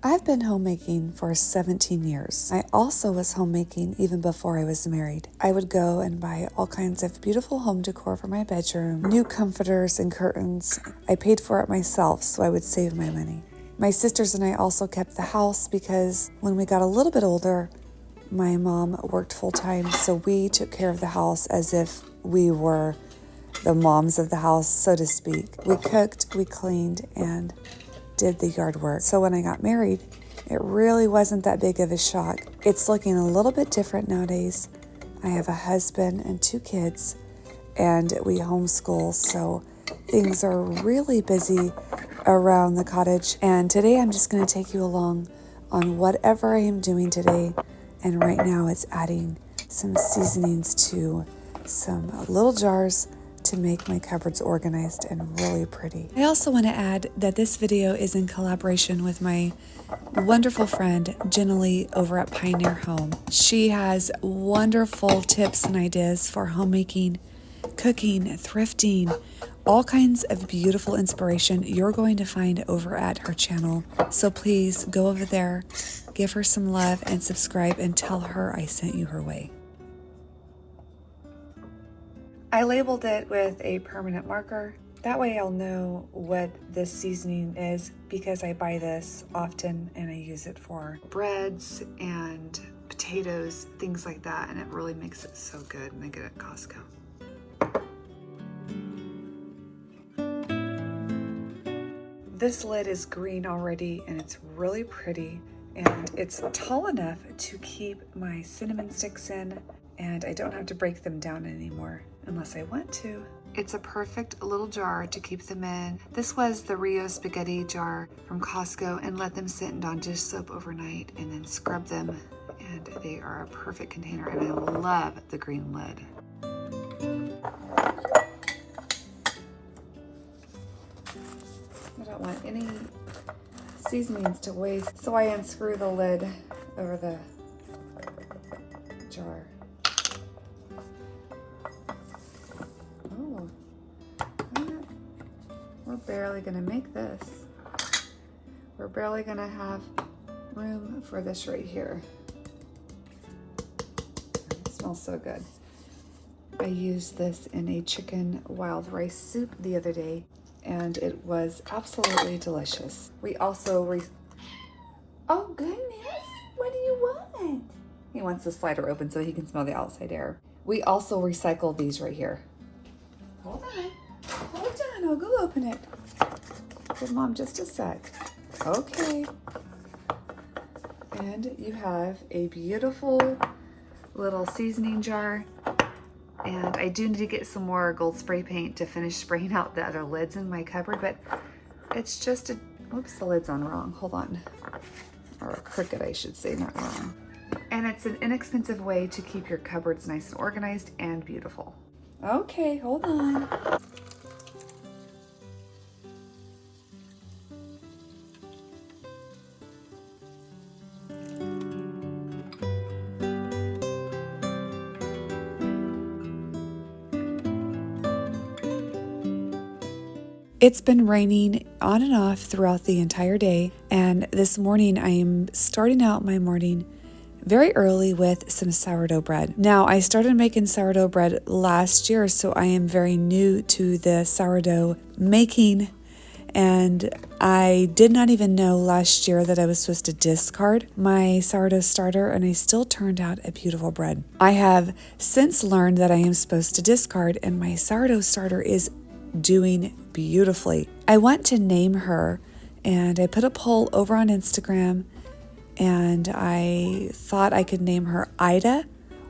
I've been homemaking for 17 years. I also was homemaking even before I was married. I would go and buy all kinds of beautiful home decor for my bedroom, new comforters and curtains. I paid for it myself, so I would save my money. My sisters and I also kept the house because when we got a little bit older, my mom worked full-time, so we took care of the house as if we were the moms of the house, so to speak. We cooked, we cleaned, and did the yard work. So when I got married, it really wasn't that big of a shock. It's looking a little bit different nowadays. I have a husband and 2 kids, and we homeschool, so things are really busy around the cottage. And today I'm just going to take you along on whatever I am doing today. And right now it's adding some seasonings to some little jars to make my cupboards organized and really pretty. I also want to add that this video is in collaboration with my wonderful friend Jenna Lee over at Pioneer Home. She has wonderful tips and ideas for homemaking, cooking, thrifting, all kinds of beautiful inspiration you're going to find over at her channel. So please go over there, give her some love, and subscribe and tell her I sent you her way. I labeled it with a permanent marker. That way I'll know what this seasoning is because I buy this often and I use it for breads and potatoes, things like that, and it really makes it so good when I get it at Costco. This lid is green already and it's really pretty, and it's tall enough to keep my cinnamon sticks in, and I don't have to break them down anymore unless I want to. It's a perfect little jar to keep them in. This was the Rio spaghetti jar from Costco, and let them sit in Dawn dish soap overnight and then scrub them, and they are a perfect container, and I love the green lid. I don't want any seasonings to waste, so I unscrew the lid over the jar. Oh, we're barely gonna make this. We're barely gonna have room for this right here. It smells so good. I used this in a chicken wild rice soup the other day, and it was absolutely delicious. We also oh goodness, what do you want? He wants the slider open so he can smell the outside air. We also recycle these right here. Hold on, I'll go open it. Give Mom just a sec. Okay. And you have a beautiful little seasoning jar. And I do need to get some more gold spray paint to finish spraying out the other lids in my cupboard, but it's just a, oops, the lid's on wrong, hold on. Or crooked, I should say, not wrong. And it's an inexpensive way to keep your cupboards nice and organized and beautiful. Okay, hold on. It's been raining on and off throughout the entire day, and this morning I am starting out my morning very early with some sourdough bread. Now, I started making sourdough bread last year, so I am very new to the sourdough making, and I did not even know last year that I was supposed to discard my sourdough starter, and I still turned out a beautiful bread. I have since learned that I am supposed to discard, and my sourdough starter is doing beautifully. I want to name her, and I put a poll over on Instagram, and I thought I could name her Ida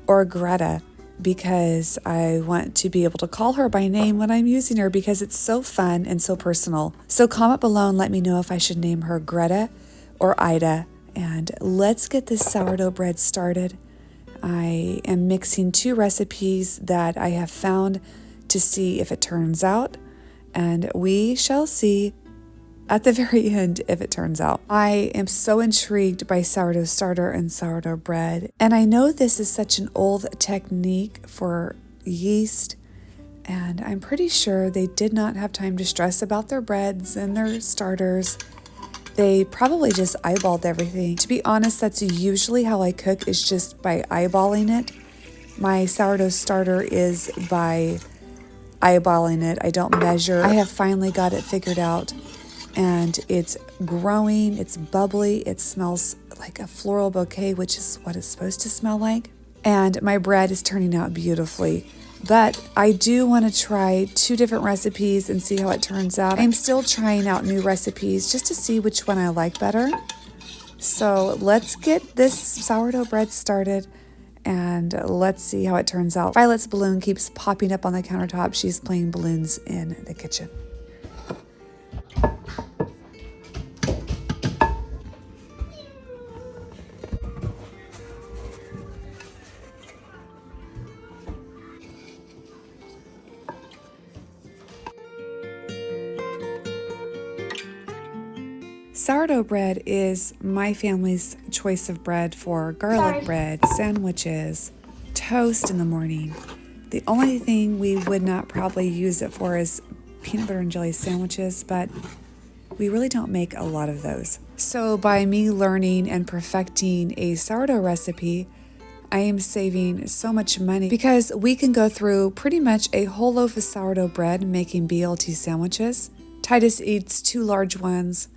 or Greta because I want to be able to call her by name when I'm using her because it's so fun and so personal. So comment below and let me know if I should name her Greta or Ida, and let's get this sourdough bread started. I am mixing 2 recipes that I have found to see if it turns out, and we shall see at the very end if it turns out. I am so intrigued by sourdough starter and sourdough bread, and I know this is such an old technique for yeast, and I'm pretty sure they did not have time to stress about their breads and their starters They probably just eyeballed everything. To be honest, that's usually how I cook, is just by eyeballing it. My sourdough starter is by eyeballing it. I don't measure. I have finally got it figured out, and it's growing, it's bubbly, it smells like a floral bouquet, which is what it's supposed to smell like. And my bread is turning out beautifully. But I do want to try 2 different recipes and see how it turns out. I'm still trying out new recipes just to see which one I like better. So let's get this sourdough bread started and let's see how it turns out. Violet's balloon keeps popping up on the countertop. She's playing balloons in the kitchen. Sourdough bread is my family's choice of bread for garlic bread, sandwiches, toast in the morning. The only thing we would not probably use it for is peanut butter and jelly sandwiches, but we really don't make a lot of those. So by me learning and perfecting a sourdough recipe, I am saving so much money because we can go through pretty much a whole loaf of sourdough bread making BLT sandwiches. Titus eats 2 large ones,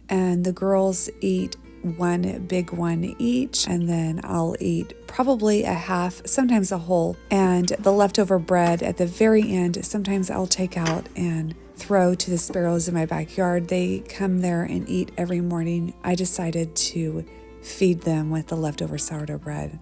and the girls eat 1 big one each, and then I'll eat probably a half, sometimes a whole, and the leftover bread at the very end, sometimes I'll take out and throw to the sparrows in my backyard. They come there and eat every morning. I decided to feed them with the leftover sourdough bread.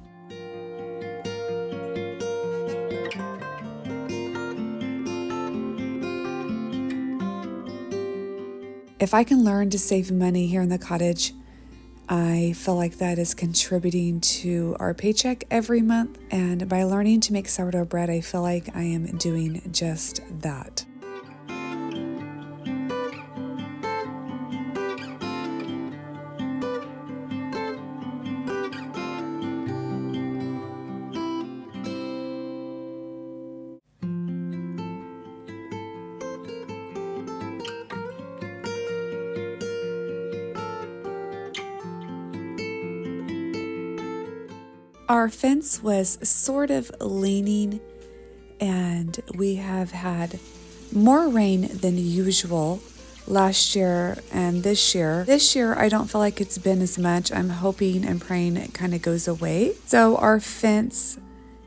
If I can learn to save money here in the cottage, I feel like that is contributing to our paycheck every month. And by learning to make sourdough bread, I feel like I am doing just that. Our fence was sort of leaning, and we have had more rain than usual last year and this year. This year, I don't feel like it's been as much. I'm hoping and praying it kind of goes away. So our fence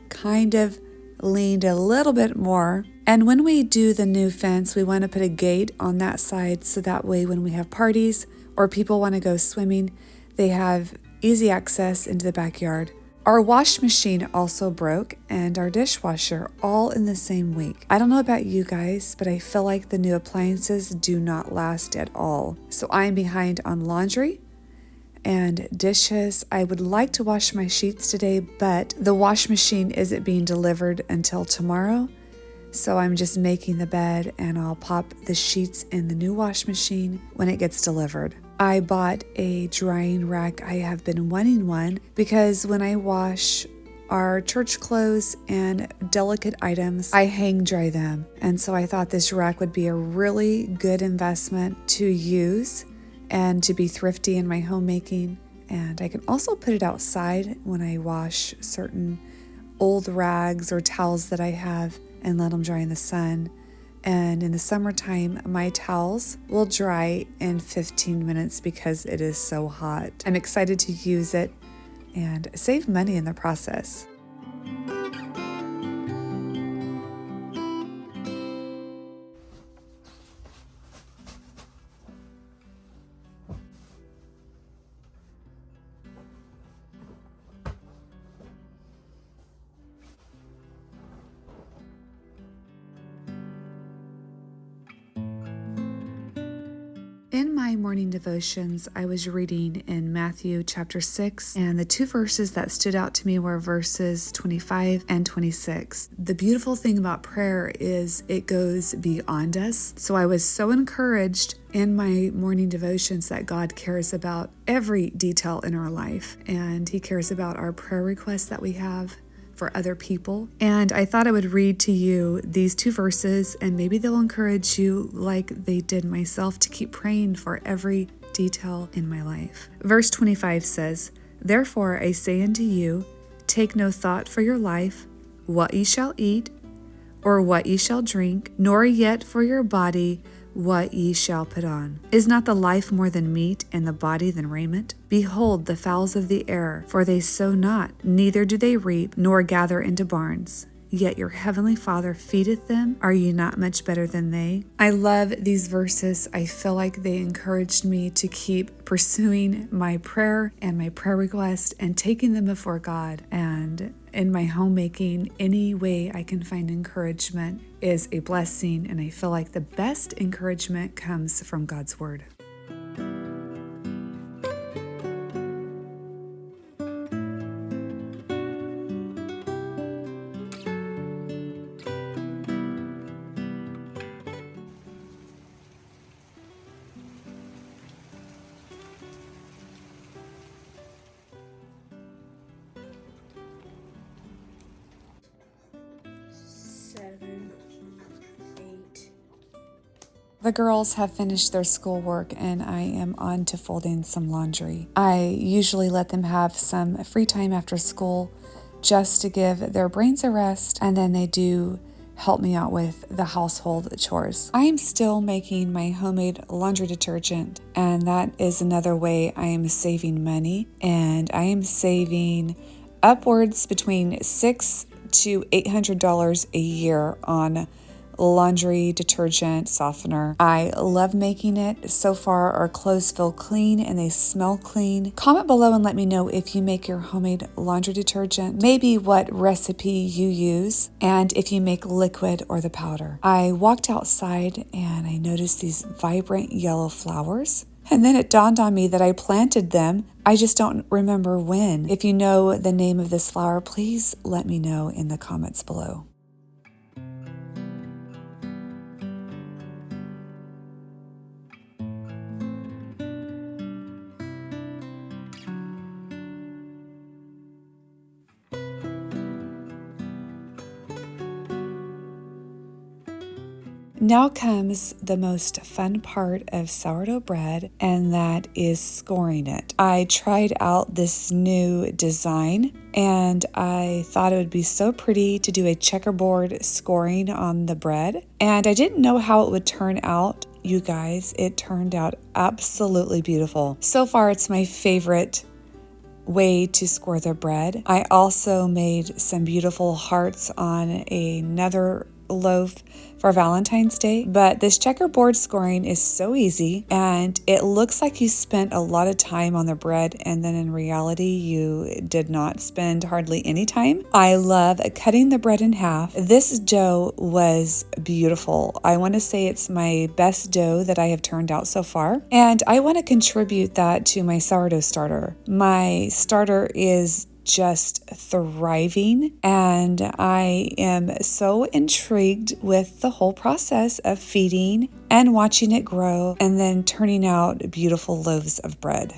kind of leaned a little bit more. And when we do the new fence, we want to put a gate on that side so that way when we have parties or people want to go swimming, they have easy access into the backyard. Our wash machine also broke, and our dishwasher, all in the same week. I don't know about you guys, but I feel like the new appliances do not last at all. So I'm behind on laundry and dishes. I would like to wash my sheets today, but the wash machine isn't being delivered until tomorrow. So I'm just making the bed, and I'll pop the sheets in the new wash machine when it gets delivered. I bought a drying rack. I have been wanting one because when I wash our church clothes and delicate items, I hang dry them. And so I thought this rack would be a really good investment to use and to be thrifty in my homemaking. And I can also put it outside when I wash certain old rags or towels that I have and let them dry in the sun. And in the summertime, my towels will dry in 15 minutes because it is so hot. I'm excited to use it and save money in the process. In my morning devotions, I was reading in Matthew chapter 6, and the 2 verses that stood out to me were verses 25 and 26. The beautiful thing about prayer is it goes beyond us. So I was so encouraged in my morning devotions that God cares about every detail in our life, and He cares about our prayer requests that we have for other people. And I thought I would read to you these 2 verses, and maybe they'll encourage you like they did myself to keep praying for every detail in my life. Verse 25 says, "Therefore I say unto you, take no thought for your life, what ye shall eat, or what ye shall drink, nor yet for your body, what ye shall put on. Is not the life more than meat, and the body than raiment? Behold the fowls of the air, for they sow not, neither do they reap, nor gather into barns. Yet your heavenly Father feedeth them. Are ye not much better than they?" I love these verses. I feel like they encouraged me to keep pursuing my prayer and my prayer request and taking them before God. And in my homemaking, any way I can find encouragement is a blessing. And I feel like the best encouragement comes from God's Word. The girls have finished their schoolwork and I am on to folding some laundry. I usually let them have some free time after school just to give their brains a rest, and then they do help me out with the household chores. I am still making my homemade laundry detergent, and that is another way I am saving money, and I am saving upwards between $600 to $800 a year on laundry detergent softener. I love making it. So far, our clothes feel clean and they smell clean. Comment below and let me know if you make your homemade laundry detergent, maybe what recipe you use, and if you make liquid or the powder. I walked outside and I noticed these vibrant yellow flowers. And then it dawned on me that I planted them. I just don't remember when. If you know the name of this flower, please let me know in the comments below. Now comes the most fun part of sourdough bread, and that is scoring it. I tried out this new design and I thought it would be so pretty to do a checkerboard scoring on the bread, and I didn't know how it would turn out. You guys, it turned out absolutely beautiful. So far, it's my favorite way to score the bread. I also made some beautiful hearts on another loaf for Valentine's Day, but this checkerboard scoring is so easy and it looks like you spent a lot of time on the bread, and then in reality you did not spend hardly any time. I love cutting the bread in half. This dough was beautiful. I want to say it's my best dough that I have turned out so far, and I want to contribute that to my sourdough starter. My starter is just thriving, and I am so intrigued with the whole process of feeding and watching it grow and then turning out beautiful loaves of bread.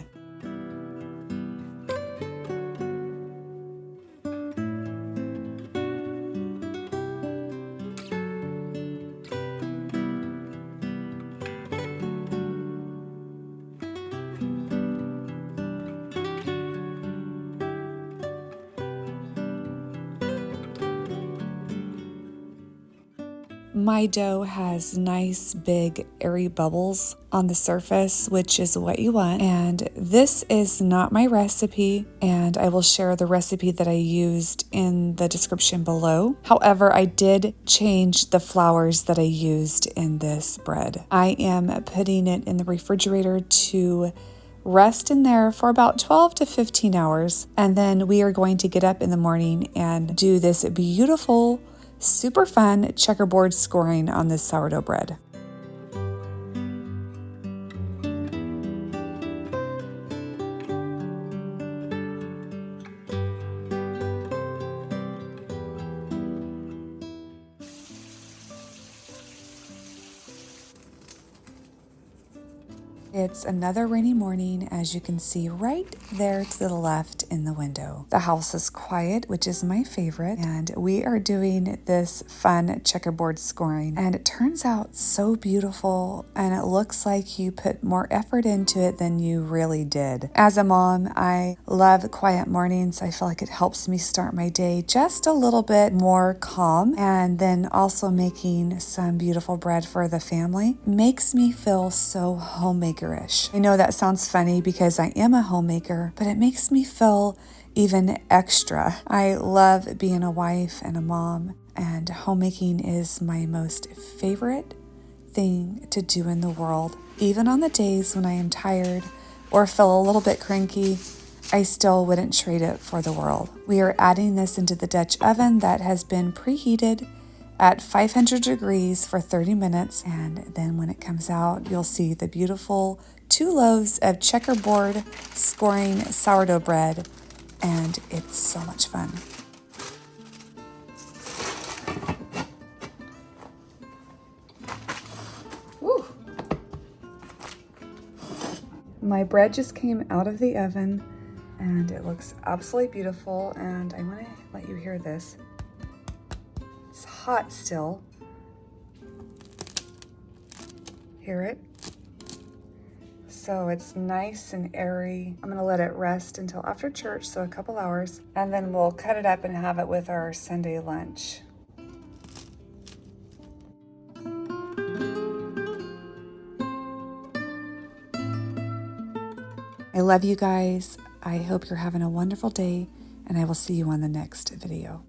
My dough has nice, big, airy bubbles on the surface, which is what you want. And this is not my recipe, and I will share the recipe that I used in the description below. However, I did change the flours that I used in this bread. I am putting it in the refrigerator to rest in there for about 12 to 15 hours. And then we are going to get up in the morning and do this beautiful, super fun checkerboard scoring on this sourdough bread. It's another rainy morning, as you can see right there to the left in the window. The house is quiet, which is my favorite, and we are doing this fun checkerboard scoring, and it turns out so beautiful, and it looks like you put more effort into it than you really did. As a mom, I love quiet mornings. I feel like it helps me start my day just a little bit more calm, and then also making some beautiful bread for the family makes me feel so homemaker-ish. I know that sounds funny because I am a homemaker, but it makes me feel even extra. I love being a wife and a mom, and homemaking is my most favorite thing to do in the world. Even on the days when I am tired or feel a little bit cranky, I still wouldn't trade it for the world. We are adding this into the Dutch oven that has been preheated at 500 degrees for 30 minutes, and then when it comes out, you'll see the beautiful 2 loaves of checkerboard scoring sourdough bread, and it's so much fun. Woo. My bread just came out of the oven, and it looks absolutely beautiful, and I want to let you hear this. It's hot still. Hear it? So it's nice and airy. I'm gonna let it rest until after church, so a couple hours, and then we'll cut it up and have it with our Sunday lunch. I love you guys. I hope you're having a wonderful day, and I will see you on the next video.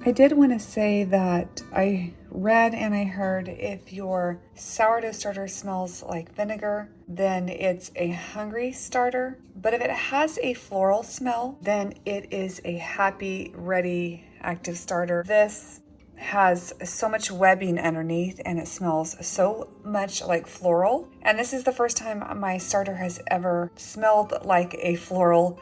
I did want to say that I read and I heard if your sourdough starter smells like vinegar, then it's a hungry starter. But if it has a floral smell, then it is a happy, ready, active starter. This has so much webbing underneath and it smells so much like floral. And this is the first time my starter has ever smelled like a floral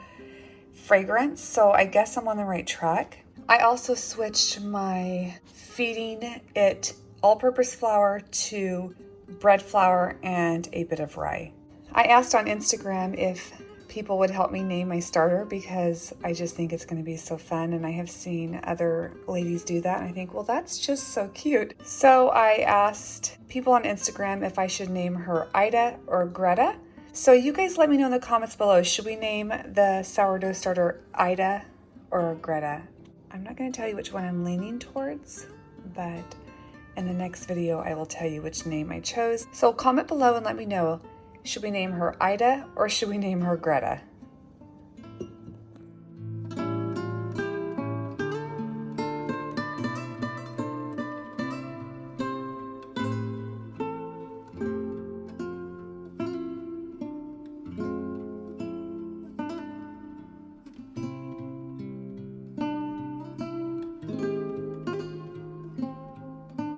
fragrance. So I guess I'm on the right track. I also switched my feeding it all-purpose flour to bread flour and a bit of rye. I asked on Instagram if people would help me name my starter because I just think it's going to be so fun, and I have seen other ladies do that, and I think, well, that's just so cute. So I asked people on Instagram if I should name her Ida or Greta. So you guys let me know in the comments below, should we name the sourdough starter Ida or Greta? I'm not going to tell you which one I'm leaning towards, but in the next video I will tell you which name I chose. So comment below and let me know, should we name her Ida or should we name her Greta?